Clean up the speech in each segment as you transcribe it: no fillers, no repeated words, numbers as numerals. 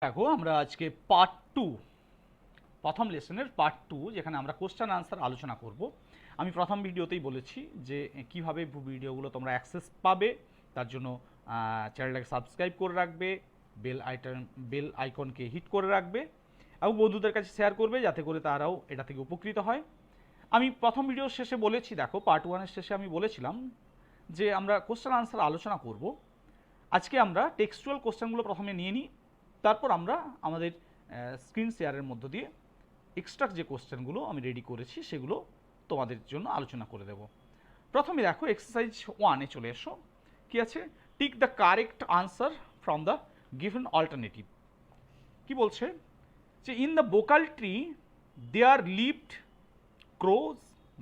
দেখো আমরা আজকে পার্ট 2 প্রথম লেসনের পার্ট 2 যেখানে আমরা কোশ্চেন আনসার আলোচনা করব। আমি প্রথম ভিডিওতেই বলেছি যে কিভাবে ভিডিওগুলো তোমরা অ্যাক্সেস পাবে, তার জন্য চ্যানেলটাকে সাবস্ক্রাইব করে রাখবে, বেল আইকনকে হিট করে রাখবে এবং বন্ধুদের কাছে শেয়ার করবে যাতে করে তারাও এটা থেকে উপকৃত হয়। আমি প্রথম ভিডিওর শেষে বলেছি, দেখো পার্ট 1-এর শেষে আমি বলেছিলাম যে আমরা কোশ্চেন আনসার আলোচনা করব। আজকে আমরা টেক্সচুয়াল কোশ্চেনগুলো প্রথমে নিয়ে নিই, তারপর আমরা আমাদের স্ক্রিন শেয়ারের মধ্য দিয়ে এক্সট্রা যে কোশ্চেনগুলো আমি রেডি করেছি সেগুলো তোমাদের জন্য আলোচনা করে দেব। প্রথমে দেখো এক্সারসাইজ 1-এ চলে এসো। কি আছে? Tick the correct answer from the given alternative. কি বলছে যে in the bakul tree there lived crows,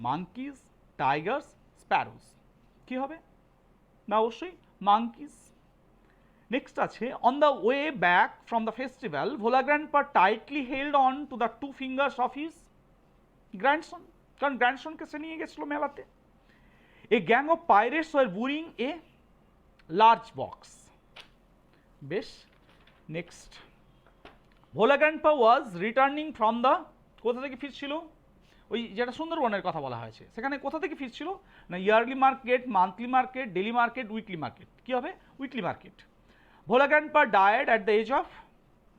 monkeys, tigers, sparrows. কি হবে না? অবশ্যই মাঙ্কিজ। নেক্সট আছে on the way back from the festival Bhola grandpa tightly held on to the 2 fingers of his grandson, কারণ গ্র্যান্ডসনকে সে নিয়ে গেছিল মেলাতে। A gang of pirates were burying a large box. বেশ। Next Bhola grandpa was returning from the, কোথা থেকে ফিরছিল? ওই যেটা সুন্দরবনের কথা বলা হয়েছে সেখানে কোথা থেকে ফিরছিল না? Yearly market, monthly market, daily market, weekly market. কী হবে? Weekly market. Bhola grandpa died at the age of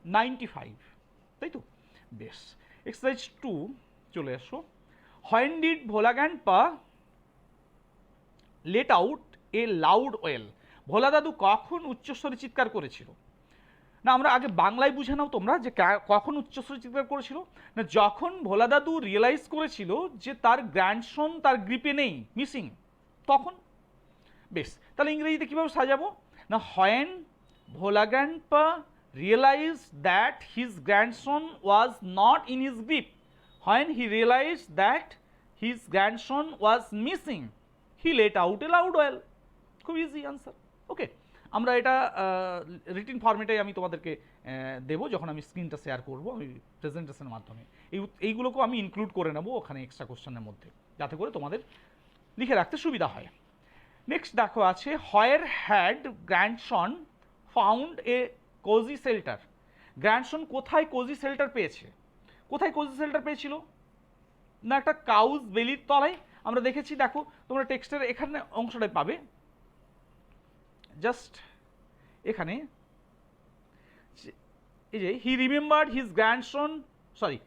95, তাই তো? বেশ। এক্সারসাইজ 2 চলে আসো। When did Bhola grandpa let out a loud wail? Bhola দাদু কখন উচ্চস্বরে চিৎকার করেছিল? না, আমরা আগে বাংলায় বুঝে নাও তোমরা যে কখন উচ্চস্বরে চিৎকার করেছিল। না, যখন ভোলা দাদু রিয়েলাইজ করেছিল যে তার গ্র্যান্ডসন তার গ্রিপে নেই, মিসিং, তখন। বেশ, তাহলে ইংরেজিতে কীভাবে সাজাবো? না, when Bhola grandpa realized that his grandson was not in his grip. When he realized that his grandson was missing, he let out a loud wail. খুব ইজি আনসার। ওকে, আমরা এটা রিটিন ফর্মেটাই আমি তোমাদেরকে দেবো যখন আমি স্ক্রিনটা শেয়ার করবো আমি প্রেজেন্টেশনের মাধ্যমে। এইগুলোকেও আমি ইনক্লুড করে নেবো ওখানে এক্সট্রা কোশ্চেনের মধ্যে, যাতে করে তোমাদের লিখে রাখতে সুবিধা হয়। নেক্সট দেখো আছে where had grandson found a cosy shelter? Grandson কোথায় কোজি শেল্টার পেয়েছে? কোথায় কোজি শেল্টার পেয়েছিল? না, একটা কাউজ বেলির তলায়। আমরা দেখেছি, দেখো তোমরা টেক্সটের এখানে অংশটাই পাবে, জাস্ট এখানে এই যে he remembered his grandson, sorry,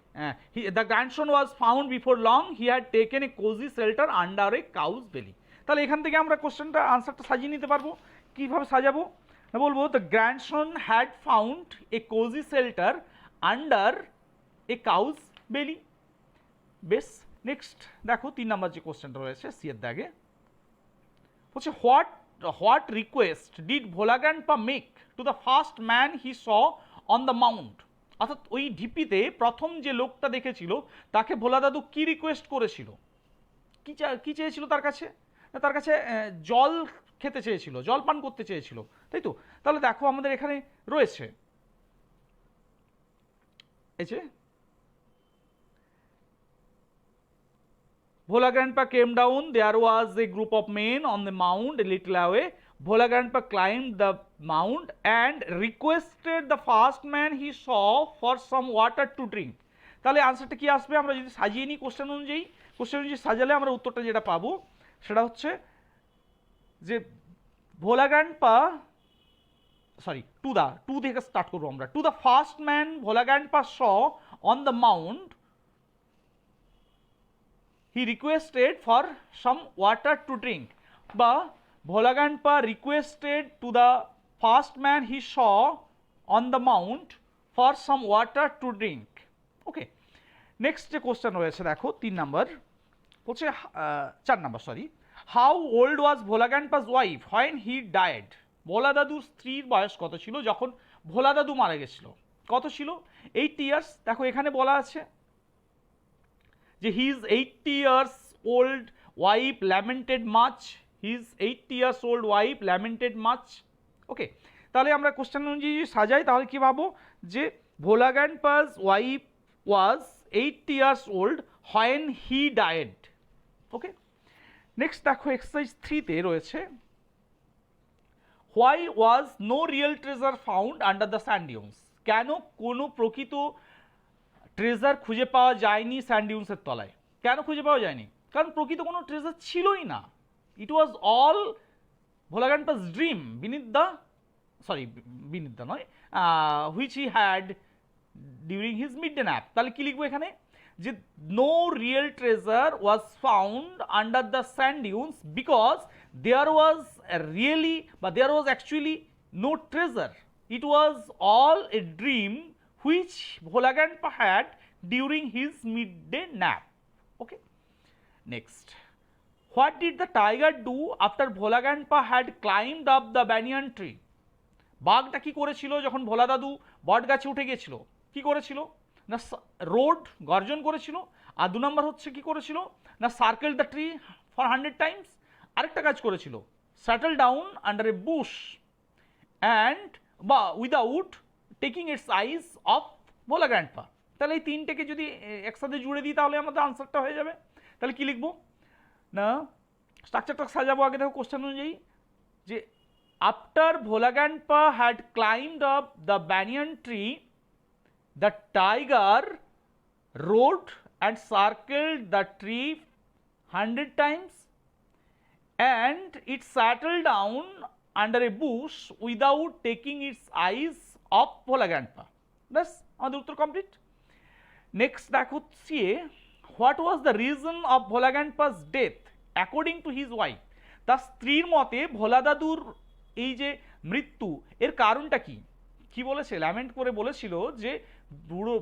the grandson was found before long, he had taken a cosy shelter under a cow's belly. তাহলে এখান থেকে আমরা কোশ্চেনটা আনসারটা সাজিয়ে নিতে পারবো। কীভাবে সাজাবো? বলবো the grandson had found a cosy shelter under a cow's belly. বেশ। নেক্সট দেখো 3 নম্বর যে কোশ্চেনটা রয়েছে সিয়ের দাগে হচ্ছে what request did Bhola grandpa make two the first man he saw on the Mount? অর্থাৎ ওই ঢিপিতে প্রথম যে লোকটা দেখেছিল তাকে ভোলা দাদু কি রিকোয়েস্ট করেছিল? কি চেয়েছিল তার কাছে? তার কাছে জল খেতে চেয়েছিল, জল পান করতে চেয়েছিল, তাই তো? তাহলে দেখো আমাদের এখানে রয়েছে এই যে Bhola grandpa came down, there was a group of men on the mound a little away. Bhola grandpa climbed the mound and requested the first man he saw for some water to drink. তাহলে আনসারটা কি আসবে? আমরা যদি সাজিয়ে নিই question অনুযায়ী সাজালে আমরা উত্তরটা যেটা পাবো সেটা হচ্ছে যে ভোলা গ্র্যান্ডপা, সরি, টু থেকে স্টার্ট করবো আমরা। To the first man Bhola grandpa saw on the mount he requested for some water to drink, বা Bhola grandpa requested to the first man he saw on the mount for some water to drink. Okay, next যে question রয়েছে দেখো 3 number বলছে 4 number, sorry. How old was Bhola grandpa's wife when he died? Bhola দাদুর স্ত্রীর বয়স কত ছিল যখন ভোলা দাদু মারা গেছিল? কত ছিল? 80 ইয়ার্স। দেখো এখানে বলা আছে যে his 80 years old wife lamented much, his 80 years old wife lamented much. Okay, তাহলে আমরা কোশ্চেন অনুযায়ী সাজাই, তাহলে কি ভাবো যে Bhola grandpa's wife was 80 years old when he died. Okay, next দেখো এক্সারসাইজ 3-তে রয়েছে why was no real treasure found under the sand dunes? কেন কোনো প্রকৃত ট্রেজার খুঁজে পাওয়া যায়নি স্যান্ড ডিউন্সের তলায়? কেন খুঁজে পাওয়া যায়নি? কারণ প্রকৃত কোনো ট্রেজার ছিলই না। It was all Bhola grandpa's dream beneath the নয়, which he had during his mid day nap. তাহলে কি লিখবো এখানে? যে no real treasure was found under the sand dunes because there was there was actually no treasure, it was all a dream which Bhola Grandpa had during his midday nap. Okay. Next. What did the tiger do after Bhola Grandpa had climbed up the banyan tree? বাঘটা কি করেছিল যখন ভোলা দাদু বট গাছে উঠে গিয়েছিল? কি করেছিল না রোড গর্জন করেছিল। আর 2 নম্বর হচ্ছে কি করেছিল না circle the tree for 100 times. আরেকটা কাজ করেছিল settle down under a bush and বা without taking its eyes off Bhola grandpa. তাহলে এই তিনটেকে যদি একসাথে জুড়ে দিই তাহলে আমাদের আনসারটা হয়ে যাবে। তাহলে কি লিখবো না স্ট্রাকচারটা সাজাবো আগে দেখো কোশ্চেন অনুযায়ী যে after Bhola grandpa had climbed up the banyan tree the tiger roared and circled the tree 100 times and it settled down under a bush without taking its eyes off Bhola Grandpa. That's আমাদের উত্তর complete. Next দেখো হচ্ছে what was the reason of Bhola grandpa's death according to his wife. তার স্ত্রীর মতে ভোলা দাদুর এই যে মৃত্যু এর কারণটা কি? কি বলেছে? ল্যামেন্ট করে বলেছিল যে বুড়ো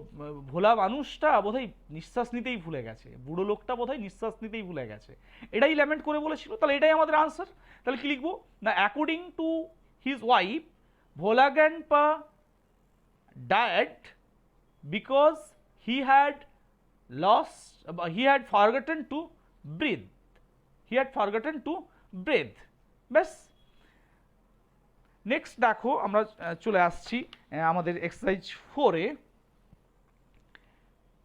ভোলা মানুষটা বোধহয় নিঃশ্বাস নিতেই ভুলে গেছে, বুড়ো লোকটা বোধহয় নিঃশ্বাস নিতেই ভুলে গেছে, এটাই ল্যামেন্ট করে বলেছিল। তাহলে এটাই আমাদের আনসার। তাহলে কি লিখবো না according to his wife Bhola grandpa died because he had forgotten to breathe. ব্যাস। নেক্সট দেখো আমরা চলে আসছি আমাদের এক্সারসাইজ 4-এ।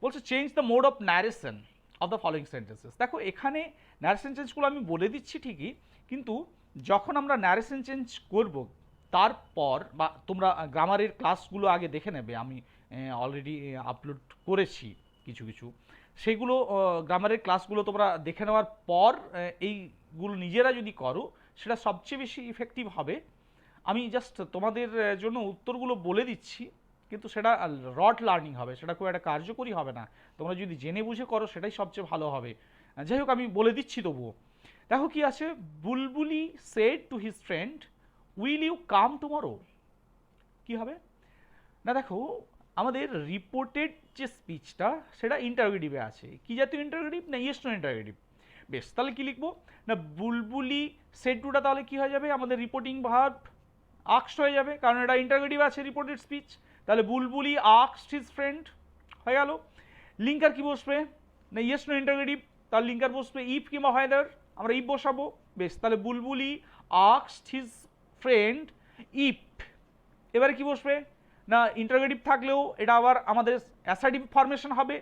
বলছে change the mode of narration of the following sentences. দেখো এখানে ন্যারেশন চেঞ্জগুলো আমি বলে দিচ্ছি ঠিকই, কিন্তু যখন আমরা ন্যারেশন চেঞ্জ করব তারপর বা তোমরা গ্রামারের ক্লাসগুলো আগে দেখে নেবে, আমি অলরেডি আপলোড করেছি কিছু সেইগুলো গ্রামারের ক্লাসগুলো তোমরা দেখে নেওয়ার পর এইগুলো নিজেরা যদি করো সেটা সবচেয়ে বেশি ইফেক্টিভ হবে। আমি জাস্ট তোমাদের জন্য উত্তরগুলো বলে দিচ্ছি, কিন্তু সেটা রড লার্নিং হবে, সেটা খুব একটা কার্যকরী হবে না। তোমরা যদি জেনে বুঝে করো সেটাই সবচেয়ে ভালো হবে। যাই হোক আমি বলে দিচ্ছি তবুও। দেখো কি আছে, Bulbuli said to his friend will you come tomorrow. কি হবে না দেখো আমাদের রিপোর্টেড যে স্পিচটা সেটা ইন্টারোগেটিভে আছে। কি জাতীয় ইন্টারোগেটিভ না ইয়েস নো ইন্টারোগেটিভ। বেশ, তাহলে কি লিখবো না বুলবুলি সেড টুটা তাহলে কি হয়ে যাবে আমাদের রিপোর্টিং ভার্ব আক্সড হয়ে যাবে, কারণ এটা ইন্টারোগেটিভ আছে রিপোর্টেড স্পিচ। তাহলে বুলবুলি আক্সড হিজ ফ্রেন্ড হয়ে গেল। লিঙ্কার কি বসবে না ইয়েস নো ইন্টারোগেটিভ, তাহলে লিঙ্কার বসবে ইফ কিংবা হয়দার, আমরা ইফ বসাবো। বেশ, তাহলে বুলবুলি আক্সড হিজ ফ্রেন্ড ইফ। এবারে কি বসবে না ইন্টারোগেটিভ থাকলেও এটা আবার আমাদের অ্যাসার্টিভ ফরমেশন হবে।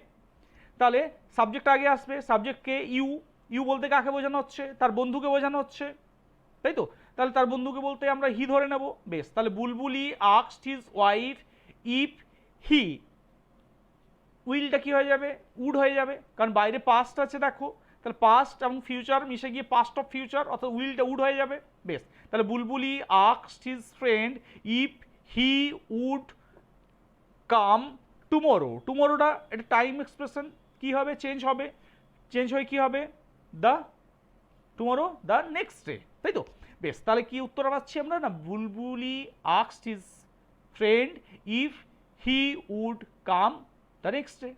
তাহলে সাবজেক্ট আগে আসবে, সাবজেক্টকে ইউ বলতে কাকে বোঝানো হচ্ছে? তার বন্ধুকে বোঝানো হচ্ছে, তাই তো? তাহলে তার বন্ধুকে বলতে আমরা হি ধরে নেব। বেশ, তাহলে Bulbuli asked his wife if he, উইলটা কি হয়ে যাবে উড হয়ে যাবে, কারণ বাইরে পাস্ট আছে দেখো, তাহলে পাস্ট এবং ফিউচার মিশে গিয়ে পাস্ট অফ ফিউচার, অর্থাৎ উইলটা উড হয়ে যাবে। বেশ, তাহলে Bulbuli asked his friend if he would come tomorrow. টুমোরোটা এটা টাইম এক্সপ্রেশন, কি হবে চেঞ্জ হবে, চেঞ্জ হয়ে কি হবে the tomorrow the next day, তাই তো? বেশ, তাহলে কি উত্তর পাচ্ছি আমরা না Bulbuli asked his friend if he would come the next day.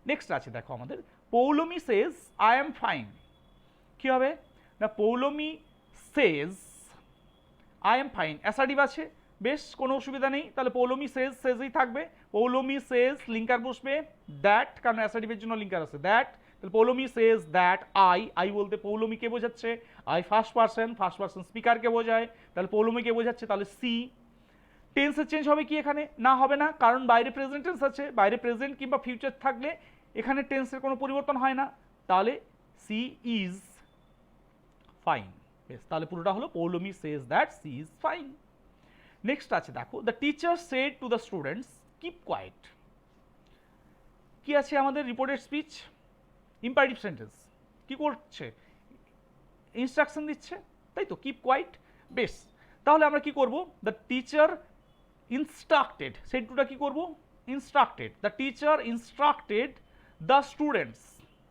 Next আছে দেখো আমাদের Poulami says I am fine. কি হবে না Poulami says I am fine, assertive আছে, বেশ কোনো অসুবিধা নেই। তাহলে পৌলমি সেজই থাকবে। পৌলমি সেজ লিঙ্কার বসবে দ্যাট, কারণ অ্যাসার্টিভের জন্য লিঙ্কার আছে দ্যাট। তাহলে পৌলমি সেজ দ্যাট আই বলতে পৌলমিকে বোঝাচ্ছে, আই ফার্স্ট পার্সন স্পিকারকে বোঝায়, তাহলে পৌলমিকে বোঝাচ্ছে, তাহলে সি। টেন্সের চেঞ্জ হবে কি এখানে না হবে না, কারণ বাইরে প্রেজেন্ট টেন্স আছে, বাইরে প্রেজেন্ট কিংবা ফিউচার থাকলে এখানে টেন্সের কোনো পরিবর্তন হয় না, তাহলে সি ইজ ফাইন। বেশ, তাহলে পুরোটা হলো Poulami says that she is fine. Next আছে দেখো, the teacher said to the students keep quiet. কি আছে আমাদের রিপোর্টেড স্পিচ? Imperative sentence. কি করছে? ইনস্ট্রাকশন দিচ্ছে, তাই তো, কিপ কোয়াইট। বেশ, তাহলে আমরা কি করব? দ্য টিচার ইনস্ট্রাক্টেড, সেড টুটা কি করব? Instructed. The teacher instructed the students,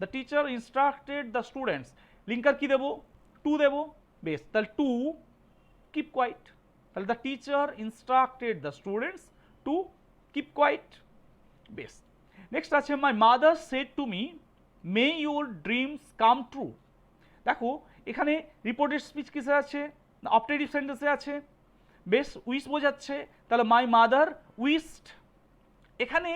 the teacher instructed the students, linker কি দেবো? টু দেবো। বেশ, তাহলে টু কিপ কোয়াইট, তাহলে the teacher instructed the students to keep quiet. বেশ, নেক্সট আছে my mother said to me may your dreams come true. দেখো এখানে রিপোর্টেড স্পিচ কিসে আছে? অপটেটিভ সেন্টেন্সে আছে। বেশ, উইশ বোঝাচ্ছে, তাহলে মাই মাদার উইশড। এখানে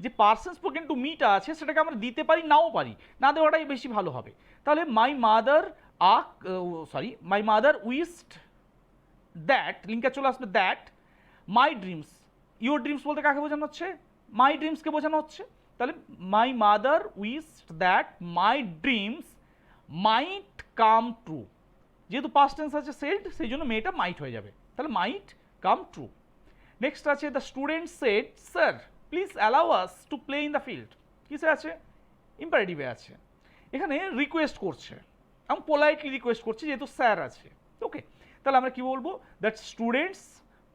যে পার্সন স্পোকেন টু মিটা আছে সেটাকে আমরা দিতে পারি, নাও পারি, না দেওয়াটাই বেশি ভালো হবে। তাহলে my mother my mother wished that, লিঙ্কে চলে আসবে that my dreams, your dreams বলতে কাকে বোঝানো হচ্ছে? মাই ড্রিমসকে বোঝানো হচ্ছে। তাহলে my mother wished that my dreams might come true, যেহেতু পাস্ট টেন্স আছে সেড, সেই জন্য মেয়েটা মাইট হয়ে যাবে, তাহলে মাইট কাম ট্রু। নেক্সট আছে the student said sir please allow us to play in the field. কিসে আছে? ইম্পারেটিভে আছে। এখানে রিকোয়েস্ট করছে, এবং পোলাইটলি রিকোয়েস্ট করছে যেহেতু স্যার আছে। ওকে, তাহলে আমরা কি বলবো? দ্যাট স্টুডেন্টস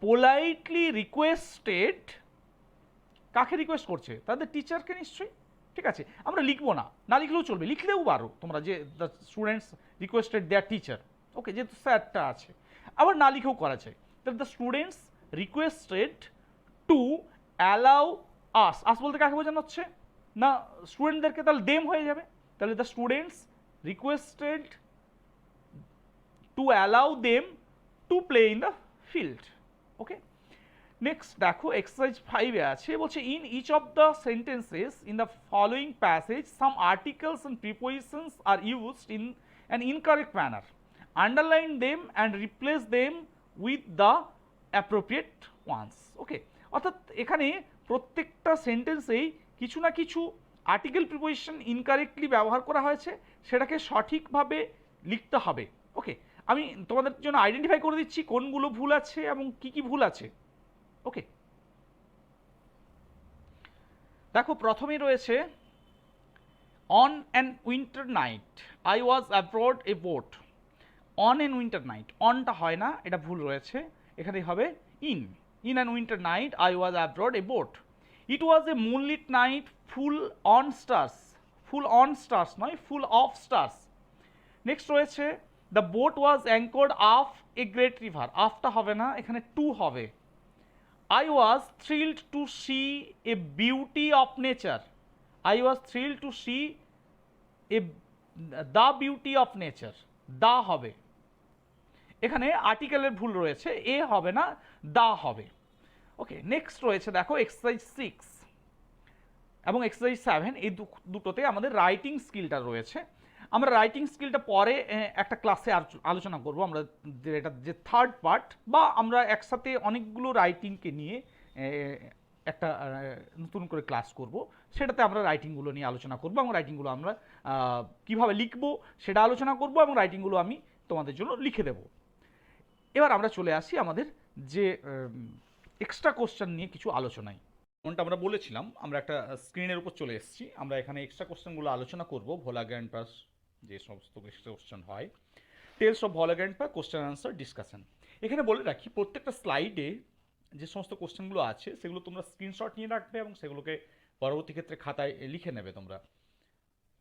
পোলাইটলি রিকোয়েস্টেড, কাকে রিকোয়েস্ট করছে? তাদের টিচারকে নিশ্চয়ই। ঠিক আছে, আমরা লিখবো না, না লিখলেও চলবে, লিখলেও পারো তোমরা যে the students requested their teacher. Okay, যেহেতু স্যারটা আছে, আবার না লিখেও করা যায়। তাহলে the students requested to allow us, us বলতে কাকে বোঝানো হচ্ছে? না স্টুডেন্টদেরকে, তাহলে দেম হয়ে যাবে। তাহলে the students requested to allow them to play in the field. Okay, next দেখো এক্সারসাইজ 5 এ আছে, বলছে in each of the sentences in the following passage some articles and prepositions are used in an incorrect manner, underline them and replace them with the appropriate ones. Okay, অর্থাৎ এখানে প্রত্যেকটা সেন্টেন্সেই কিছু না কিছু আর্টিকেল প্রিপোজিশন ইনকারেক্টলি ব্যবহার করা হয়েছে, সেটাকে সঠিকভাবে লিখতে হবে। ওকে, আমি তোমাদের জন্য আইডেন্টিফাই করে দিচ্ছি কোনগুলো ভুল আছে এবং কি কি ভুল আছে। ওকে, দেখো প্রথমেই রয়েছে on an winter night I was aboard a boat. On an winter night, অনটা হয় না, এটা ভুল রয়েছে, এখানে হবে in. In an winter night I was aboard a boat. It was a moonlit night full on stars, full on stars নয়, full of stars. Next রয়েছে the boat was anchored off a great river, আফটা হবে না, এখানে two হবে। I was thrilled to see a beauty of nature. I was thrilled to see the beauty of nature. দা হবে, এখানে আর্টিকেলের ভুল রয়েছে, এ হবে না, দা হবে। ওকে, নেক্সট রয়েছে দেখো এক্সারসাইজ 6 এবং এক্সারসাইজ 7, এই দুটোতে আমাদের রাইটিং স্কিলটা রয়েছে। আমরা রাইটিং স্কিলটা পরে একটা ক্লাসে আলোচনা করব, আমরা এটা যে থার্ড পার্ট, বা আমরা একসাথে অনেকগুলো রাইটিংকে নিয়ে একটা নতুন করে ক্লাস করব, সেটাতে আমরা রাইটিংগুলো নিয়ে আলোচনা করব এবং রাইটিংগুলো আমরা কিভাবে লিখবো সেটা আলোচনা করব এবং রাইটিংগুলো আমি তোমাদের জন্য লিখে দেব। এবার আমরা চলে আসি আমাদের যে এক্সট্রা কোশ্চেন নিয়ে কিছু আলোচনায়। যেমনটা আমরা বলেছিলাম, আমরা একটা স্ক্রিনের উপর চলে এসেছি, আমরা এখানে এক্সট্রা কোশ্চেনগুলো আলোচনা করব। ভোলা গ্র্যান্ড পাস যে সমস্ত এক্সট্রা কোশ্চেন হয়, টেলস অফ ভোলা গ্র্যান্ড পা কোশ্চেন আনসার ডিসকাশন। এখানে বলে রাখি প্রত্যেকটা স্লাইডে যে সমস্ত কোশ্চেনগুলো আছে সেগুলো তোমরা স্ক্রিনশট নিয়ে রাখবে এবং সেগুলোকে পরবর্তী ক্ষেত্রে খাতায় লিখে নেবে তোমরা।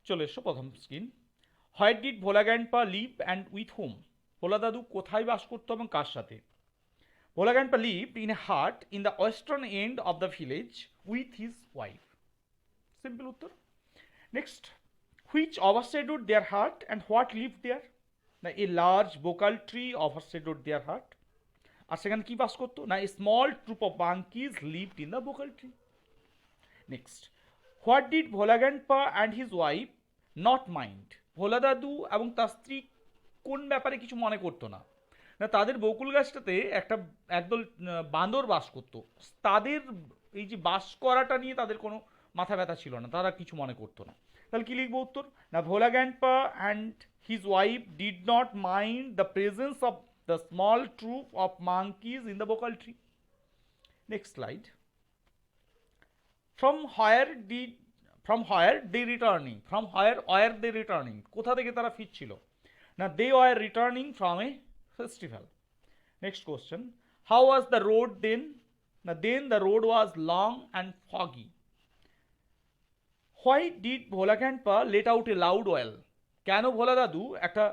চলে এসো প্রথম screen. Where did Bhola grand পা লিভ অ্যান্ড উইথ হোম? ভোলা দাদু কোথায় বাস করতো এবং কার সাথে? Bhola grandpa lived in a hut in the western end of the village with his wife. Simple uttor. Next, which overshadowed their hut and what lived there? Now, a large bokal tree overshadowed their hut. আর সেখানে কি বাস করতো? না, a small troop of monkeys lived in the bokal tree. Next, what did Bhola grandpa and his wife not mind? ভোলা দাদু এবং তার স্ত্রী কোন ব্যাপারে কিছু মনে করতো না? না, তাদের বকুল গাছটাতে একদল বাঁদর বাস করতো, তাদের এই যে বাস করাটা নিয়ে তাদের কোনো মাথা ব্যথা ছিল না, তারা কিছু মনে করতো না। তাহলে কি লিখবো উত্তর? না, Bhola grandpa and his wife did not mind the presence of the small troop of monkeys in the vocal tree. Next slide. From where they returning? From where were they returning? কোথা থেকে তারা ফিরছিল? Now they were returning from a festival. Next question. How was the road then? Now then the road was long and foggy. Why did Bhola grandpa let out a loud wail? কেন ভোলা দাদু একটা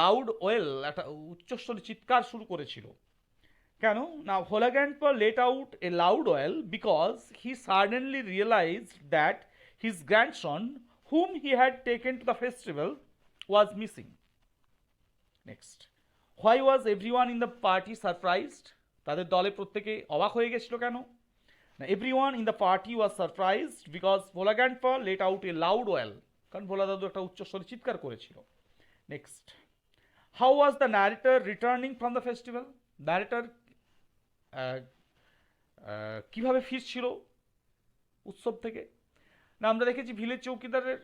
loud well, একটা উচ্চস্বরে চিৎকার শুরু করেছিল? কেন না? ভোলা grandpa let out a loud wail because he suddenly realized that his grandson, whom he had taken to the festival, was missing. Next. Why was everyone in the party surprised? তাদের দলে প্রত্যেকে অবাক হয়ে গেছিল কেন? Now, everyone in the party was surprised because Bhola grandpa let out a loud wail. কারণ ভোলা দাদু একটা উচ্চস্বরে চিৎকার করেছিল। Next. How was the narrator returning from the festival? Narrator কিভাবে ফিরছিল উৎসব থেকে? না আমরা দেখেছি ভিলেজ চৌকিদারের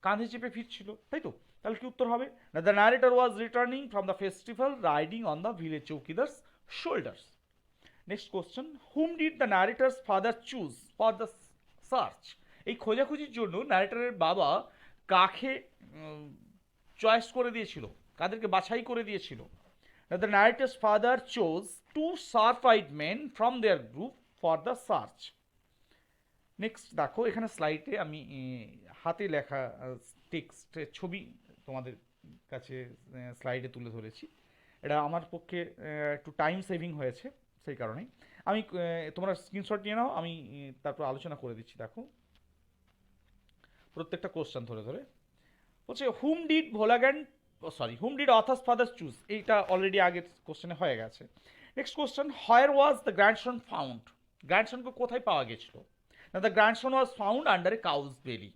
কাঁধে চেপে ফিরছিল, তাই তো? তাহলে কি উত্তর হবে? না, the narrator was returning from the festival riding on the village chowkidar's shoulders. Next question, whom did the narrator's father choose for the search? এই খোঁজাখুঁজির জন্য ন্যারেটরের বাবা কাকে চয়েস করে দিয়েছিল, কাদেরকে বাছাই করে দিয়েছিল? The narrator's father chose two sharp-eyed men from their group for the search. Next দেখো, এখানে স্লাইডে আমি হাতে লেখা টেক্সটের ছবি তোমাদের কাছে স্লাইডে তুলে ধরেছি। এটা আমার পক্ষে একটু টাইম সেভিং হয়েছে, সেই কারণেই আমি, তোমরা স্ক্রিনশট নিয়ে নাও, আমি তারপর আলোচনা করে দিচ্ছি। দেখো প্রত্যেকটা কোশ্চেন ধরে ধরে বলছে, whom did whom did authors fathers choose? এইটা অলরেডি আগের কোশ্চেনে হয়ে গেছে। Next question, where was the grandson found? গ্র্যান্ডসনকে কোথায় পাওয়া গেছিল? না, the grandson was found under a cow's belly.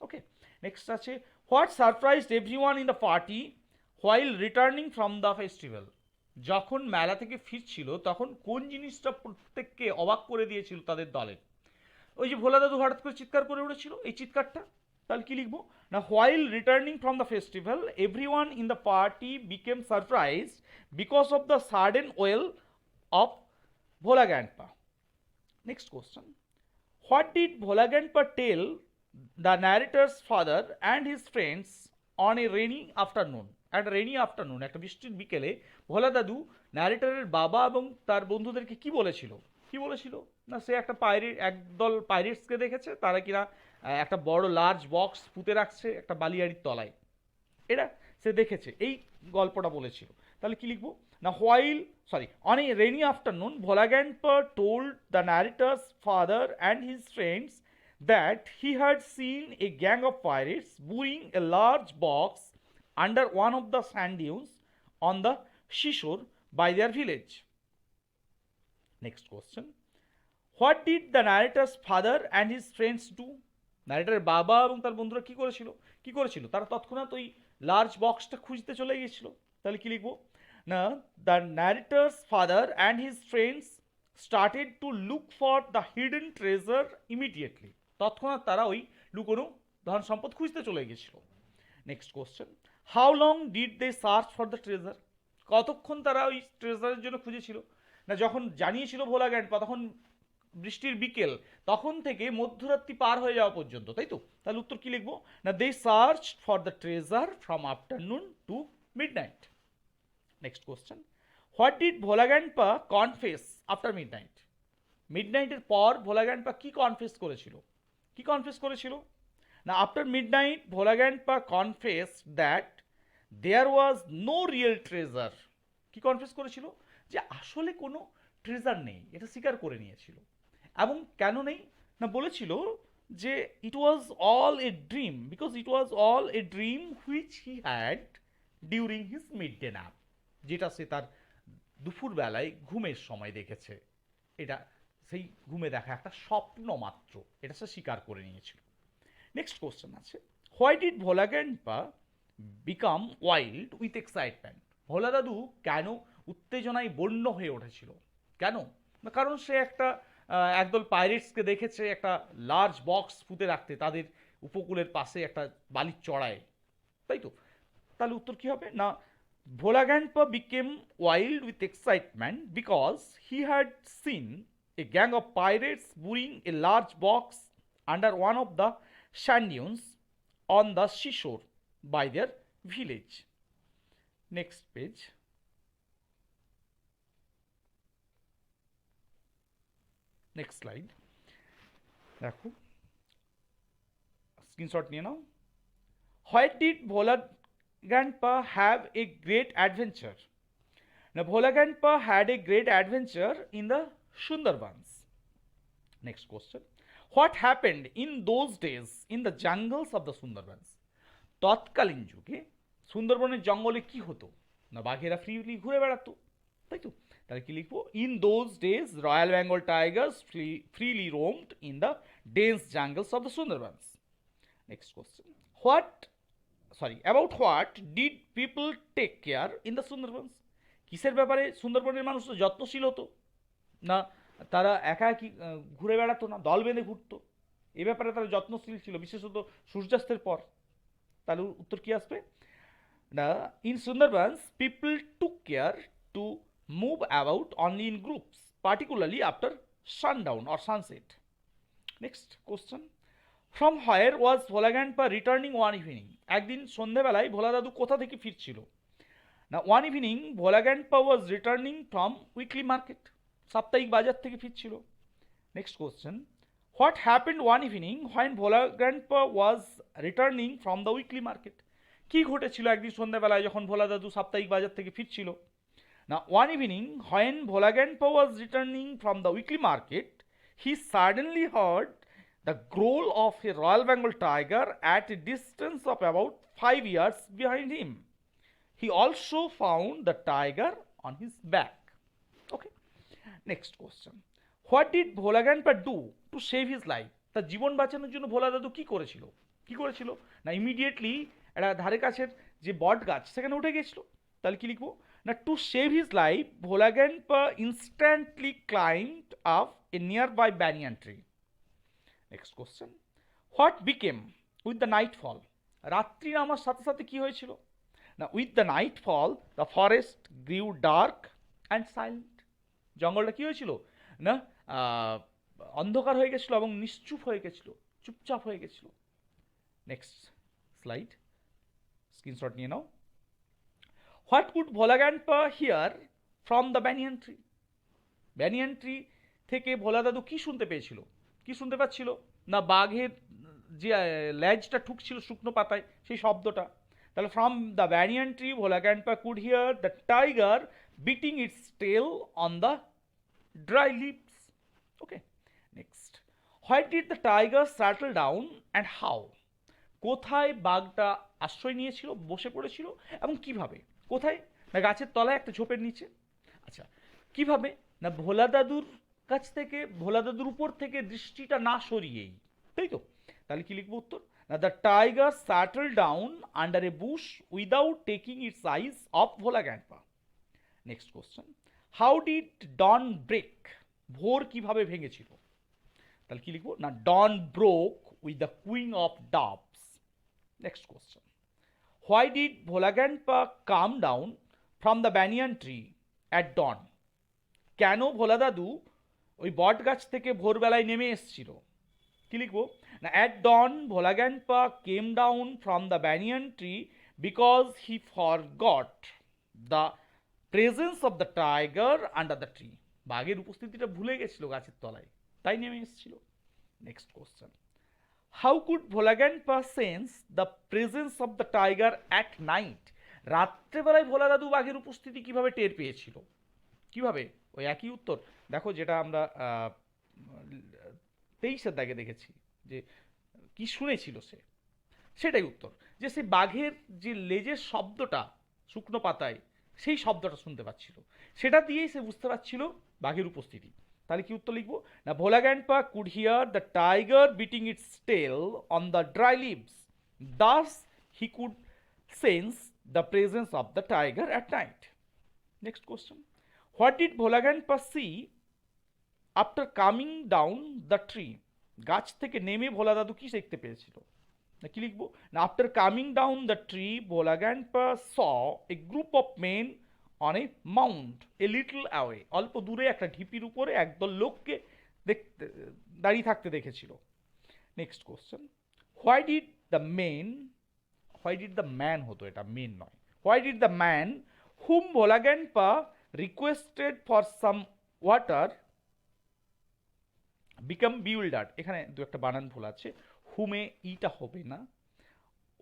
Okay, next আছে, what surprised everyone in the party while returning from the festival? যখন মেলা থেকে ফিরছিল তখন কোন জিনিসটা প্রত্যেককে অবাক করে দিয়েছিল তাদের দলের? ওই যে ভোলা দাদু হঠাৎ করে চিৎকার করে উঠেছিল, এই চিৎকারটা। তাহলে কি লিখবো? না, while returning from the festival everyone in the party became surprised because of the sudden wail of Bhola grandpa. Next question, what did Bhola grandpa tell the narrator's father and his friends on a rainy afternoon? একটা rainy afternoon, একটা বৃষ্টির বিকেলে ভোলা দাদু ন্যারেটারের বাবা এবং তার বন্ধুদেরকে কি বলেছিল? কি বলেছিল? না, সে একটা একদল পাইরেটসকে দেখেছে, তারা কিনা একটা বড় লার্জ বক্স পুঁতে রাখছে একটা বালিয়াড়ির তলায়, এটা সে দেখেছে, এই গল্পটা বলেছিল। তাহলে কি লিখবো? না, on a rainy afternoon Bhola grandpa told the narrator's father and his friends that he had seen a gang of pirates burying a large box under one of the sand dunes on the seashore by their village. Next question, what did the narrator's father and his friends do? ন্যারেটরের বাবা এবং তার বন্ধুরা কি করেছিল? তারা তৎক্ষণাৎ ওই large বক্সটা খুঁজতে চলে গিয়েছিল। তাহলে কি লিখবো? না, the narrator's father and his friends started to look for the hidden treasure immediately. তৎক্ষণাৎ তারা ওই লুকোনো ধন সম্পদ খুঁজতে চলে গিয়েছিল। Next question, how long did they search for the treasure? কতক্ষণ তারা ওই ট্রেজারের জন্য খুঁজেছিল? না, যখন জানিয়েছিল ভোলা গ্র্যান্ডপা তখন বৃষ্টির বিকেল, তখন থেকে মধ্যরাত্রি পার হয়ে যাওয়া পর্যন্ত, তাই তো? তাহলে উত্তর কি লিখবো? না, they search for the treasure from afternoon to midnight. Next question, what did Bhola grandpa confess after midnight? মিডনাইটের পর ভোলা গ্র্যান্ডপা কি কনফেস করেছিল? না, after midnight Bhola grandpa confess that there was no real treasure. কি কনফেস করেছিল? যে আসলে কোনো ট্রেজার নেই, এটা স্বীকার করে নিয়েছিল। এবং কেন নেই? না, বলেছিল যে it was all a dream, because it was all a dream which he had during his mid day nap, যেটা সে তার দুপুর বেলায় ঘুমের সময় দেখেছে, এটা সেই ঘুমে দেখা একটা স্বপ্ন মাত্র, এটা সে স্বীকার করে নিয়েছিল। নেক্সট কোশ্চেন আছে, why did Bhola grandpa become wild with excitement? Bhola দাদু কেন উত্তেজনায় বন্য হয়ে উঠেছিল? কেন? না, কারণ সে একদল পাইরেটসকে দেখেছে একটা লার্জ বক্স পুঁতে রাখতে তাদের উপকূলের পাশে একটা বালির চড়ায়, তাই তো? তাহলে উত্তর কি হবে? না, Bhola Grandpa became wild with excitement because he had seen a gang of pirates burying a large box under one of the sand dunes on the seashore by their village. Next page. Next slide. দেখো screenshot নিয়ে নাও. Where did Bhola Grandpa have a great adventure? Now, Bhola Grandpa had a great adventure in the Sundarbans. Next question. What happened in those days in the jungles of the Sundarbans? তৎকালীন যুগে সুন্দরবনের জঙ্গলে কি হতো? না বাঘেরা freely ঘুরে বেড়াতো, তাই তো? তাহলে কি লিখবো? In those days royal Bengal tigers freely roamed in the dense jungles of the Sundarbans. Next question. About what did people take care in the Sundarbans? কিসের ব্যাপারে সুন্দরবনের মানুষ তো যত্নশীল হতো? না তারা একা একই ঘুরে বেড়াতো না, দল বেঁধে ঘুরতো? এ ব্যাপারে তারা যত্নশীল ছিল, বিশেষত সূর্যাস্তের পর. তাহলে উত্তর কি আসবে? না in Sundarbans people took care to move about only in groups, particularly after sundown or sunset. Next question. From where was Bhola grandpa returning one evening? একদিন সন্ধেবেলায় ভোলা দাদু কোথা থেকে ফিরছিল? না one evening Bhola grandpa was returning from weekly market, সাপ্তাহিক বাজার থেকে ফিরছিল. Next question. What happened one evening when Bhola grandpa was returning from the weekly market? কী ঘটেছিল একদিন সন্ধ্যাবেলায় যখন ভোলা দাদু সাপ্তাহিক বাজার থেকে ফিরছিল? না one evening when Bhola grandpa was returning from the weekly market he suddenly hard the growl of a Royal Bengal tiger at a distance of about 5 yards behind him. He also found the tiger on his back. Okay. Next question. What did Bhola Grandpa do to save his life? তার জীবন বাঁচানোর জন্য ভোলা দাদু কি করেছিল? কি করেছিল? না immediately একটা ধারে কাছের যে বট গাছ সেখানে উঠে গেছিল. তাহলে কি লিখবো? না to save his life Bhola grandpa instantly climbed up a nearby banyan tree. Next question. What became with the nightfall? রাত্রি নামার সাথে সাথে কি হয়েছিল? না with the nightfall the forest grew dark and silent. জঙ্গলটা কি হয়েছিল? না অন্ধকার হয়ে গেছিলো এবং নিশ্চুপ হয়ে গেছিলো, চুপচাপ হয়ে গেছিলো. নেক্সট স্লাইড, স্ক্রিনশট নিয়ে নাও. What could Bhola grandpa hear from the banyan tree? Banyan tree থেকে ভোলা দাদু কি শুনতে পেয়েছিল? কি শুনতে পাচ্ছিল? না বাঘের যে লেজটা ঠুকছিল শুকনো পাতায় সেই শব্দটা. তাহলে from the banyan tree Bhola grandpa could hear the tiger beating its tail on the dry leaves. Okay. Next. Why did the tiger settle down and how? কোথায় বাঘটা আশ্রয় নিয়েছিল, বসে পড়েছিল এবং কিভাবে? কোথায়? না গাছের তলায় একটা ঝোপের নিচে. আচ্ছা কিভাবে? না ভোলা দাদুর কাছ থেকে, ভোলা দাদুর উপর থেকে দৃষ্টিটা না সরিয়েই, তাই তো? তাহলে কি লিখবো উত্তর? না the tiger settle down under a bush without taking its eyes off Bhola grandpa. Next question. How did dawn break? ভোর কিভাবে ভেঙেছিল? তাহলে কি লিখবো? না dawn broke with the cooing of doves. Next question. Why did Bhola grandpa come down from the banyan tree at dawn? কেন ভোলা দাদু ওই বট গাছ থেকে ভোরবেলায় নেমে এসছিল? কি লিখবো? না at dawn Bhola grandpa came down from the banyan tree because he forgot the presence of the tiger under the tree. বাঘের উপস্থিতিটা ভুলে গেছিল গাছের তলায়, তাই নেমে এসেছিল. Next question. How could Bhola grandpa sense the presence of the tiger at night? রাত্রেবেলায় ভোলা দাদু বাঘের উপস্থিতি কিভাবে টের পেয়েছিল? কিভাবে? ওই একই উত্তর দেখো যেটা আমরা 23 দাগে দেখেছি, যে কি শুনেছিল সে, সেটাই উত্তর. যে সেই বাঘের যে লেজের শব্দটা শুকনো পাতায়, সেই শব্দটা শুনতে পাচ্ছিল, সেটা দিয়েই সে বুঝতে পারছিল বাঘের উপস্থিতি. তাহলে কি উত্তর লিখবো? না Bhola grandpa could hear the tiger beating its tail on the dry leaves, thus he could sense the presence of the tiger at night. Next question. What did Bhola grandpa see after coming down the tree? গাছ থেকে নেমে ভোলা দাদু কি দেখতে পেয়েছিল? না কি লিখবো না after coming down the tree Bhola grandpa saw a group of men on a mount a little away, অল্প দূরে একটা ঢিপির উপরে একদল লোককে দেখতে দাঁড়িয়ে থাকতে দেখেছিল। Next question, why did the men, why did the man হতো, এটা মেন নয়, why did the man whom Bhola grandpa requested for some water become bewildered, এখানে দু একটা বানান ভুল আছে, হুমে ইটা হবে না,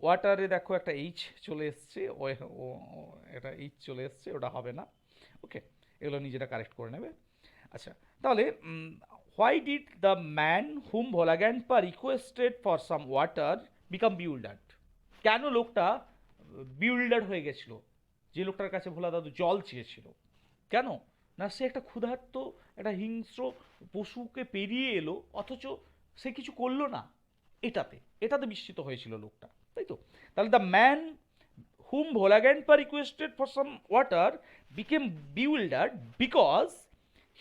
ওয়াটারে দেখো একটা এইচ চলে এসছে, এটা এইচ চলে এসছে, ওটা হবে না। ওকে, এগুলো নিজেরা কারেক্ট করে নেবে। আচ্ছা, তাহলে why did the man whom Bhola grandpa requested for some water become bewildered, কেন লোকটা বিউল্ডার হয়ে গেছিল, যে লোকটার কাছে ভোলা দাদু জল চেয়েছিল, কেন না সে একটা ক্ষুধার্ত একটা হিংস্র পশুকে পেরিয়ে এলো, অথচ সে কিছু করলো না, এটাতে এটাতে বিস্মিত হয়েছিল লোকটা, তাই তো। তাহলে the man whom Bhola grandpa requested for some water became bewildered because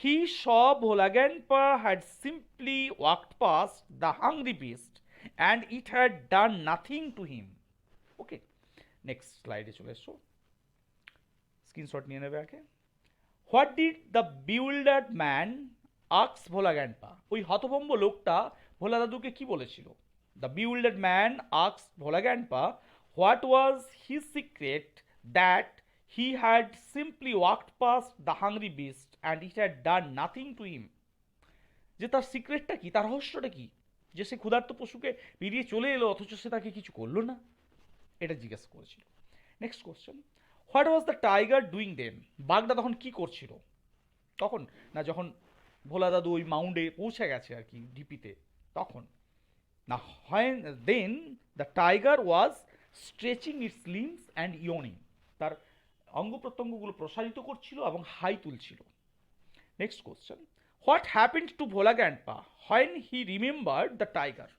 he saw Bhola grandpa had simply walked past the hungry beast and it had done nothing to him. Okay, next স্লাইডে চলে এসো, স্ক্রিনশট নিয়ে নেবে আগে। What did the bewildered man আক্স Bhola grandpa, ওই হতভম্ব লোকটা ভোলা দাদুকে কি বলেছিল, দ্য বিউল্ডার্ড ম্যান আক্স Bhola grandpa what was his secret that he had simply walked past the hungry beast and it had done nothing to হিম, যে তার সিক্রেটটা কি, তার রহস্যটা কি, যে সে ক্ষুধার্ত পশুকে বেরিয়ে চলে এলো অথচ সে তাকে কিছু করলো না, এটা জিজ্ঞেস করেছিল। Next question, what was the tiger doing then, বাঘটা তখন কি করছিল, তখন না যখন ভোলা দাদু ওই মাউন্টে পৌঁছে গেছে আর কি ডিপিতে, তখন না হয় then the tiger was stretching its limbs and yawning, তার অঙ্গ প্রত্যঙ্গগুলো প্রসারিত করছিল এবং হাই তুলছিল। Next question, what happened to Bhola grandpa when he remembered the tiger,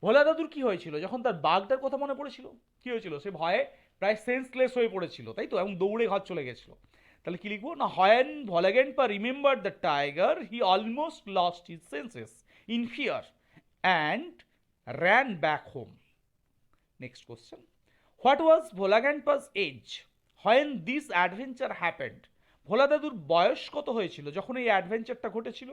Bhola দাদুর কি হয়েছিল যখন তার বাঘটার কথা মনে পড়েছিল, কি হয়েছিল, সে ভয়ে প্রায় সেন্সলেস হয়ে পড়েছিল, তাই তো, এবং দৌড়ে ঘর চলে গেছিল। তাহলে কি লিখবো না when Bhola grandpa remember the tiger he almost lost his senses in fear and ran back home. Next question, what was Bhola grandpa's age when this adventure happened, Bhola দাদুর বয়স কত হয়েছিল যখন এই অ্যাডভেঞ্চারটা ঘটেছিল,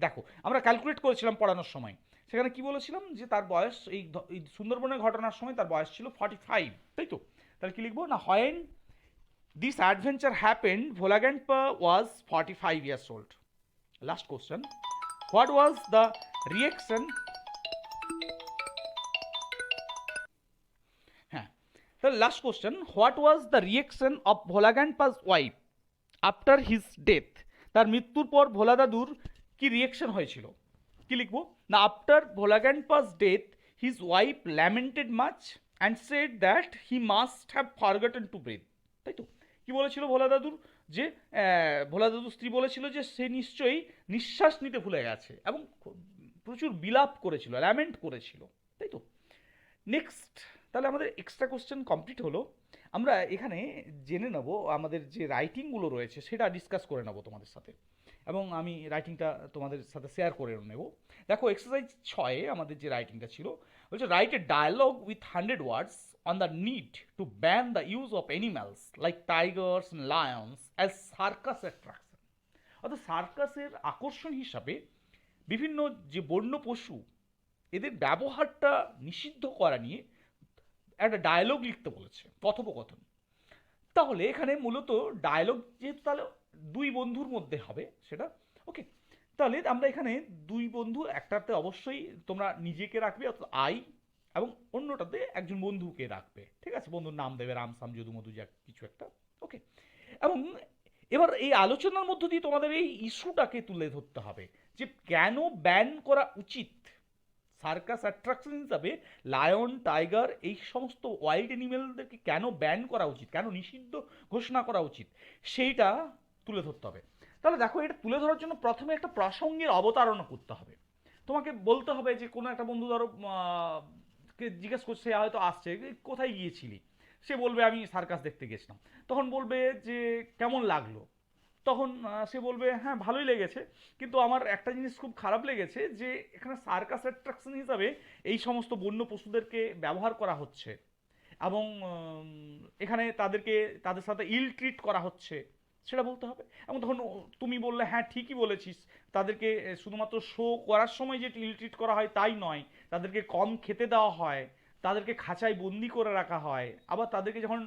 দেখো আমরা ক্যালকুলেট করেছিলাম পড়ানোর সময়, সেখানে কি বলেছিলাম যে তার বয়স এই সুন্দরবনের ঘটনার সময় তার বয়স ছিল 45, তাই তো। তাহলে কি লিখবো না when this adventure happened Bhola grandpa was 45 years old. Last question, what was the reaction, হ্যাঁ, তাহলে last question, what was the reaction of Bhola grandpa's wife after his death, তার মৃত্যুর পর ভোলা দাদুর কি রিয়েকশন হয়েছিল, কি লিখবো না after Bhola grandpa's death his wife lamented much and said that he must have forgotten to breathe, তাই তো। কি বলেছিল ভোলা দাদুর, যে ভোলা দাদুর স্ত্রী বলেছিল যে সে নিশ্চয়ই নিঃশ্বাস নিতে ভুলে গেছে এবং প্রচুর বিলাপ করেছিল, ল্যামেন্ট করেছিল, তাই তো। নেক্সট, তাহলে আমাদের এক্সট্রা কোশ্চেন কমপ্লিট হলো। আমরা এখানে জেনে নেব আমাদের যে রাইটিংগুলো রয়েছে সেটা ডিসকাস করে নেব তোমাদের সাথে, এবং আমি রাইটিংটা তোমাদের সাথে শেয়ার করে নেব। দেখো এক্সারসাইজ 6 আমাদের যে রাইটিংটা ছিল, বলছে write a dialogue with 100 words on the need to ban the use of animals like tigers and lions as circus attraction, অর্থাৎ সার্কাসের আকর্ষণ হিসাবে বিভিন্ন যে বন্য পশু এদের ব্যবহারটা নিষিদ্ধ করা নিয়ে একটা ডায়লগ লিখতে বলেছে, কথোপকথন। তাহলে এখানে মূলত ডায়লগ যেহেতু তাহলে দুই বন্ধুর মধ্যে হবে সেটা, ওকে। তাহলে আমরা এখানে দুই বন্ধু, একটাতে অবশ্যই তোমরা নিজেকে রাখবে অর্থাৎ আই, এবং অন্যটাতে একজন বন্ধুকে রাখবে, ঠিক আছে, বন্ধুর নাম দেবে রাম সাম যদু মধু যা কিছু একটা, ওকে। এবং এবার এই আলোচনার মধ্য দিয়ে তোমাদের এই ইস্যুটাকে তুলে ধরতে হবে যে কেন ব্যান করা উচিত সার্কাস অ্যাট্রাকশন হিসাবে লায়ন টাইগার এই সমস্ত ওয়াইল্ড অ্যানিমেলদেরকে কেন ব্যান করা উচিত, কেন নিষিদ্ধ ঘোষণা করা উচিত, সেইটা তুলে ধরতে হবে। তাহলে দেখো এটা তুলে ধরার জন্য প্রথমে একটা প্রসঙ্গের অবতারণা করতে হবে, তোমাকে বলতে হবে যে কোনো একটা বন্ধু ধরো কে জিজ্ঞেস করছে, হয়তো আসছে কোথায় গিয়েছিলি, সে বলবে আমি সার্কাস দেখতে গেছিলাম, তখন বলবে যে কেমন লাগলো, তখন সে বলবে হ্যাঁ ভালোই লেগেছে, কিন্তু আমার একটা জিনিস খুব খারাপ লেগেছে যে এখানে সার্কাস অ্যাট্রাকশন হিসাবে এই সমস্ত বন্য পশুদেরকে ব্যবহার করা হচ্ছে এবং এখানে তাদের সাথে ইল ট্রিট করা হচ্ছে, সেটা বলতে হবে। এবং তখন তুমি বললে হ্যাঁ ঠিকই বলেছিস, তাদেরকে শুধুমাত্র শো করার সময় যে ইল ট্রিট করা হয় তাই নয়, তাদেরকে কম খেতে দেওয়া হয়, তাদেরকে খাঁচায় বন্দি করে রাখা হয়, আবার তাদেরকে যখন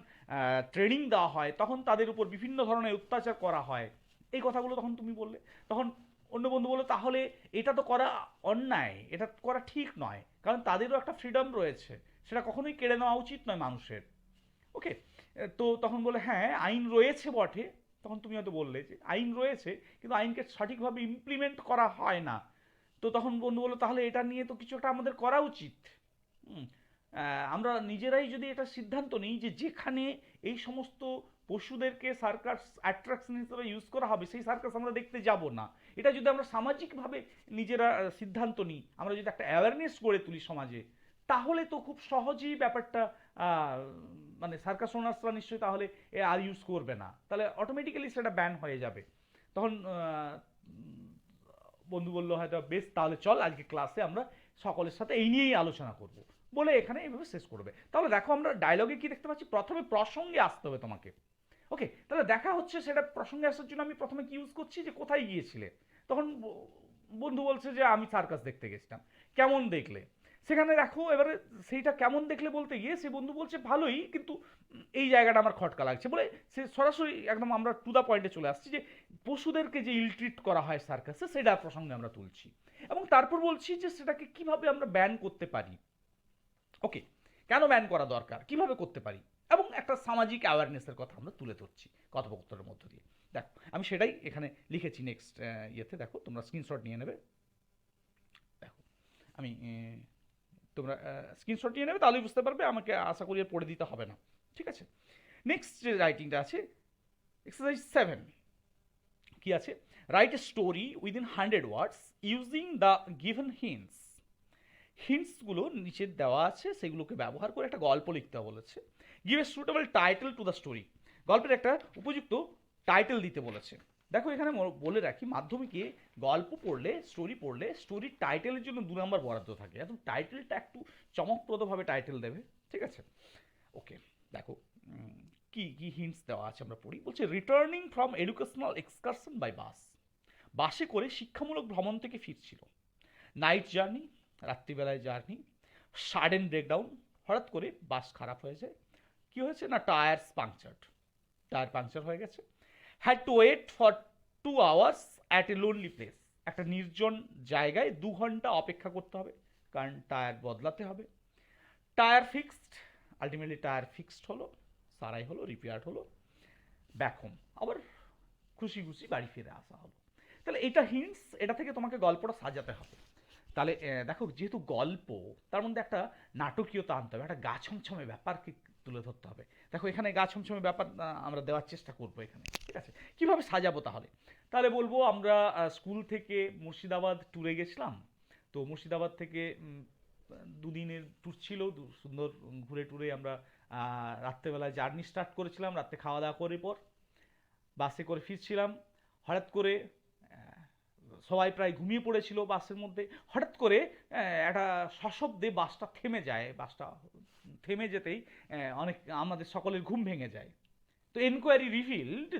ট্রেনিং দেওয়া হয় তখন তাদের উপর বিভিন্ন ধরনের অত্যাচার করা হয়। এই কথাগুলো তখন তুমি বললে, তখন অন্য বন্ধু বললো তাহলে এটা তো করা অন্যায়, এটা করা ঠিক নয়, কারণ তাদেরও একটা ফ্রিডম রয়েছে, সেটা কখনোই কেড়ে নেওয়া উচিত নয় মানুষের। ওকে, তো তখন বলে হ্যাঁ আইন রয়েছে বটে, তখন তুমি হয়তো বললে যে আইন রয়েছে কিন্তু আইনকে সঠিকভাবে ইমপ্লিমেন্ট করা হয় না। তো তখন বন্ধু বললো তাহলে এটা নিয়ে তো কিছু একটা আমাদের করা উচিত। হুম, আমরা নিজেরাই যদি এটা সিদ্ধান্ত নিই যে যেখানে এই সমস্ত পশুদেরকে সার্কাস অ্যাট্রাকশন হিসেবে ইউজ করা হবে সেই সার্কাস আমরা দেখতে যাব না, এটা যদি আমরা সামাজিকভাবে নিজেরা সিদ্ধান্ত নিই, আমরা যদি একটা অ্যাওয়ারনেস গড়ে তুলি সমাজে, তাহলে তো খুব সহজেই ব্যাপারটা আহ, মানে সার্কাস ওনার্সরা নিশ্চয়ই তাহলে আর ইউজ করবে না, তাহলে অটোমেটিক্যালি সেটা ব্যান হয়ে যাবে। তখন বন্ধু বললো হয়তো বেশ তাহলে চল আজকে ক্লাসে আমরা সকলের সাথে এই নিয়েই আলোচনা করব, বলে এখানে এইভাবে শেষ করবে। তাহলে দেখো আমরা ডায়লগে কি দেখতে পাচ্ছি, প্রথমে প্রসঙ্গে আসতে হবে তোমাকে। ওকে, তাহলে দেখা হচ্ছে, সেটা প্রসঙ্গে আসার জন্য আমি প্রথমে কি ইউজ করছি যে কোথায় গিয়েছিলে, তখন বন্ধু বলছে যে আমি সার্কাস দেখতে গেছিলাম, কেমন দেখলে, সেখানে দেখো এবারে সেইটা কেমন দেখলে বলতে গিয়ে সে বন্ধু বলছে ভালোই, কিন্তু এই জায়গাটা আমার খটকা লাগছে, বলে সে সরাসরি একদম আমরা টু দা পয়েন্টে চলে আসছি যে পশুদেরকে যে ইল ট্রিট করা হয় সার্কাসে সেটা প্রসঙ্গে আমরা তুলছি, এবং তারপর বলছি যে সেটাকে কিভাবে আমরা ব্যান করতে পারি। ওকে, কেন ব্যান করা দরকার, কিভাবে করতে পারি, এবং একটা সামাজিক অ্যাওয়ারনেসের কথা আমরা তুলে ধরছি কথোপকথনের মধ্য দিয়ে। দেখো আমি সেটাই এখানে লিখেছি নেক্সট ইয়েতে, দেখো তোমরা স্ক্রিনশট নিয়ে নেবে। দেখো আমি তোমরা স্ক্রিনশট নিয়ে নেবে, তাহলেই বুঝতে পারবে, আমাকে আশা করি পড়ে দিতে হবে না। ঠিক আছে, নেক্সট যে রাইটিংটা আছে এক্সারসাইজ 7 কি আছে, write a story within 100 words using the given hints. হিন্টসগুলো নিচে দেওয়া আছে, সেগুলোকে ব্যবহার করে একটা গল্প লিখতে বলেছে। Give a suitable title to the story, গল্পের একটা উপযুক্ত টাইটেল দিতে বলেছে। দেখো এখানে বলে রাখি, মাধ্যমিকে গল্প পড়লে, স্টোরি পড়লে, স্টোরির টাইটেলের জন্য 2 নম্বর বরাদ্দ থাকে, এখন টাইটেলটা একটু চমকপ্রদভাবে টাইটেল দেবে। ঠিক আছে, ওকে, দেখো কি কি হিন্টস দেওয়া আছে আমরা পড়ি। বলছে returning from educational excursion by bus, বাসে করে শিক্ষামূলক ভ্রমণ থেকে ফিরছিল। নাইট জার্নি, রাত্রিবেলায় জার্নি। সাডেন ব্রেকডাউন, হঠাৎ করে বাস খারাপ হয়ে যায়। কি হয়েছে না, টায়ার্স পাংচার্ড, টায়ার পাংচার হয়ে গেছে। Had to wait for 2 hours at a lonely place, একটা নির্জন জায়গায় 2 ঘন্টা অপেক্ষা করতে হবে, কারণ টায়ার বদলাতে হবে। Tyre fixed, ultimately tyre fixed হলো, সারাই হলো, রিপেয়ার হলো, ব্যাক হোম, আবার খুশি খুশি বাড়ি ফিরে আসা হলো। তাহলে এটা হিন্টস, এটা থেকে তোমাকে গল্পটা সাজাতে হবে। তাহলে দেখো যেহেতু গল্প, তার মধ্যে একটা নাটকীয়তা আনতে হবে, একটা গা ছমছমে ব্যাপারকে তুলে ধরতে হবে। দেখো এখানে গা ছমছমে ব্যাপার আমরা দেওয়ার চেষ্টা করবো এখানে। ঠিক আছে, কিভাবে সাজাবো তাহলে, তাহলে বলবো আমরা স্কুল থেকে মুর্শিদাবাদ ট্যুরে গেছিলাম, তো মুর্শিদাবাদ থেকে 2 দিনের ট্যুর ছিল, সুন্দর ঘুরে টুরে আমরা রাত্রেবেলায় জার্নি স্টার্ট করেছিলাম, রাত্রে খাওয়া দাওয়া করে পর বাসে করে ফিরছিলাম। হঠাৎ করে সবাই প্রায় ঘুমিয়ে পড়েছিল বাসের মধ্যে, হঠাৎ করে একটা সশব্দে বাসটা থেমে যায়, বাসটা থেমে যেতেই অনেক আমাদের সকলের ঘুম ভেঙে যায়। তো এনকোয়ারি রিভিলড,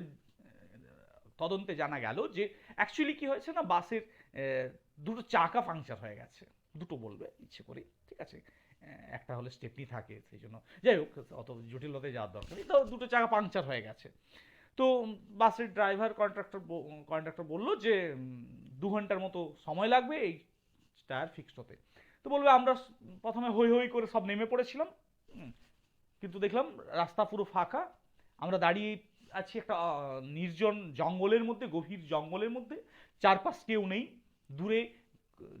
তদন্তে জানা গেল যে অ্যাকচুয়ালি কি হয়েছে না, বাসের দুটো চাকা পাংচার হয়ে গেছে, দুটো বলবে ইচ্ছে করে। ঠিক আছে, একটা হলে স্টেপনি থাকে সেই জন্য, যাই হোক অত জটিলতায় যাওয়ার দরকার নেই, তো দুটো চাকা পাংচার হয়ে গেছে। তো বাসের ড্রাইভার কন্ট্রাক্টর বললো যে 2 ঘন্টার মতো সময় লাগবে এই টায়ার ফিক্সড হতে। তো বলবে আমরা প্রথমে হই হই করে সব নেমে পড়েছিলাম, কিন্তু দেখলাম রাস্তা পুরো ফাঁকা, আমরা দাঁড়িয়ে আছি একটা নির্জন জঙ্গলের মধ্যে, গভীর জঙ্গলের মধ্যে, চারপাশ কেউ নেই, দূরে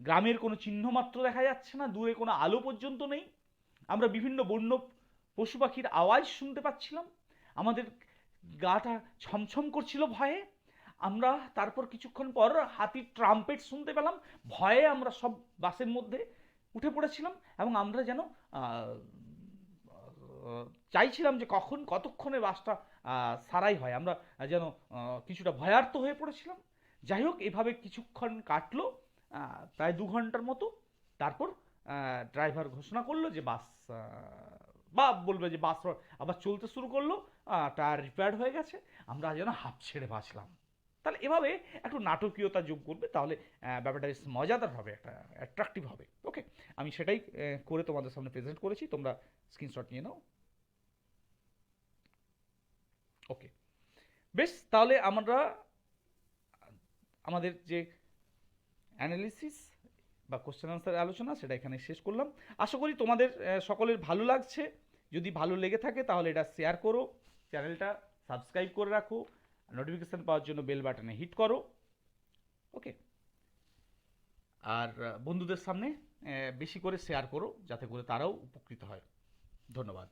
গ্রামের কোনো চিহ্ন মাত্র দেখা যাচ্ছে না, দূরে কোনো আলো পর্যন্ত নেই, আমরা বিভিন্ন বন্য পশু পাখির আওয়াজ শুনতে পাচ্ছিলাম, আমাদের গাটা ছমছম করছিল ভয়ে। আমরা তারপর কিছুক্ষণ পর হাতির ট্রাম্পেট শুনতে পেলাম, ভয়ে আমরা সব বাসের মধ্যে উঠে পড়েছিলাম, এবং আমরা যেন চাইছিলাম যে কতক্ষণে বাসটা সারাই হয়, আমরা যেন কিছুটা ভয়ার্ত হয়ে পড়েছিলাম। যাই হোক, এভাবে কিছুক্ষণ কাটলো, প্রায় 2 ঘন্টার মতো। তারপর ড্রাইভার ঘোষণা করলো যে বাস, বা বলবে যে বাস আবার চলতে শুরু করলো, টায়ার রিপেয়ার হয়ে গেছে। আমরা যেন হাঁপ ছেড়ে বাঁচলাম। তাহলে এভাবে একটু নাটকীয়তা যোগ করবে, তাহলে ব্যাপারটা বেশ মজাদার হবে, একটা অ্যাট্রাকটিভ হবে। ওকে, আমি সেটাই করে তোমাদের সামনে প্রেজেন্ট করেছি, তোমরা স্ক্রিনশট নিয়ে নাও। ওকে, বেশ, তাহলে আমরা আমাদের যে অ্যানালিসিস বা কোশ্চেন আনসার আলোচনা সেটা এখানে শেষ করলাম। আশা করি তোমাদের সকলের ভালো লাগছে। যদি ভালো লেগে থাকে তাহলে এটা শেয়ার করো, চ্যানেলটা সাবস্ক্রাইব করে রাখো, নোটিফিকেশান পাওয়ার জন্য বেল বাটনে হিট করো। ওকে, আর বন্ধুদের সামনে বেশি করে শেয়ার করো, যাতে করে তারাও উপকৃত হয়। ধন্যবাদ।